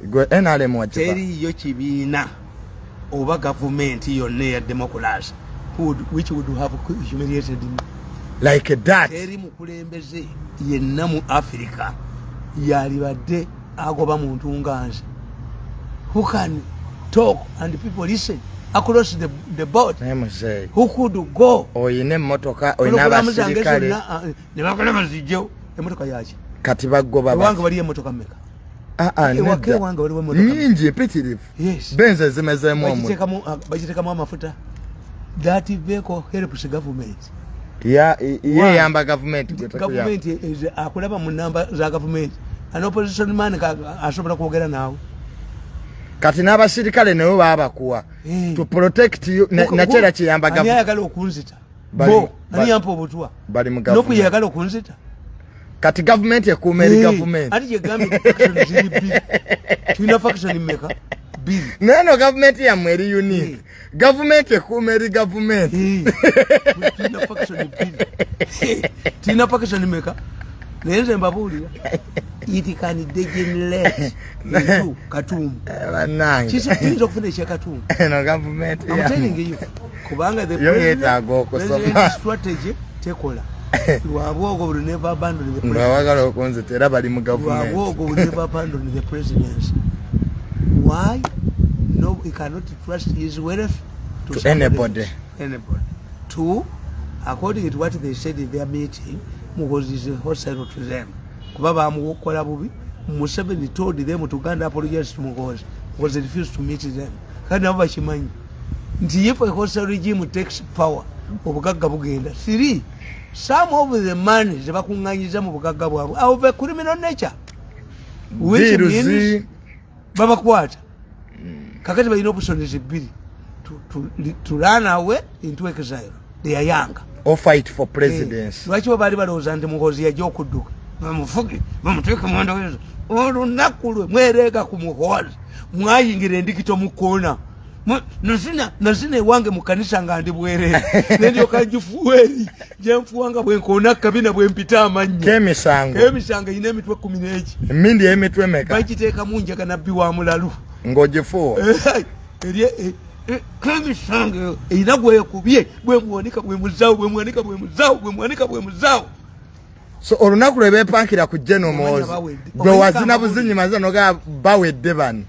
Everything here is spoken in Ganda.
gwe NRM wachipa teri yo kibiina oba government yonna ya democracy which would have humiliated him like that. Teri mukulembeze yenna mu Africa yalibadde agoba muntu nganze who can talk and people listen across the board. Who could go oyine motoka oyina abasirikale ne bakola bazijjo emotoka yaki kati bagoba wange wali emotoka meka wake wange wali emotoka nyingi epitirivu. Yes, benze zimezemu omu bagitekamu amafuta. That vehicle helps government. Yamba government is akulaba mu namba za government. An opposition man asobola kwogera nawe. Kati n'abasirikale nabo babakuwa to protect you na chera kiyamba government. Ani ayagala okunzita bo ani yampa obutwa bali mu government nokuyagala okunzita kati government ekuumeri government ati je gambi faction zili bill tuna faction meka bill no government ya mweri unique government ekuumeri government tuna faction bill tuna faction meka nenze mbabulira it can degenerate into Katumbu banange kisa kinzo kufuna ekya Katumbu no government I'm telling you kubanga the president strategy tekola lwabogo will never abandon the president ngawagala okonze tera bali mu government lwabogo will never abandon the presidency. Why? No, he cannot trust his wealth to anybody. Two, according to what they said in their meeting, because is hostile to them. Kubaba amukola bubi Museveni told them to Uganda apologize to Mugozi because they refused to meet them. Kandi nabo bakimanyi nti if a hostile regime takes power obugagga bugenda. Three, some of the money ze bakunganyiza mu bugagga bwabwe are of a criminal nature, which means babakwata kakati balina opportunities bbiri to run away into exile. They are young or fight for presidency. Lwaki baali balowooza nti Mugozi yajja okudduka bamufuge bamuteeka mwanda wezo olunaku lwe mwereega ku Muhozi mwayingira endikito mu koona nazina ewange mu kanisa nga ndi bwereere nendyoka ngifuweeri gyenfuwanga bwenkoona kabina bwempita amannyo k'emisango erina emitwe 11 emindi emitwe meka bagiteekamu njaga nabbi wa mulalu ng'ogifuwa k'emisango erina gwekubye bwemuwanika bwemuzaawo. So olunaku lwe beepankira ku General Muhoozi gwe wazina buzinyi mazino ga bawedde bano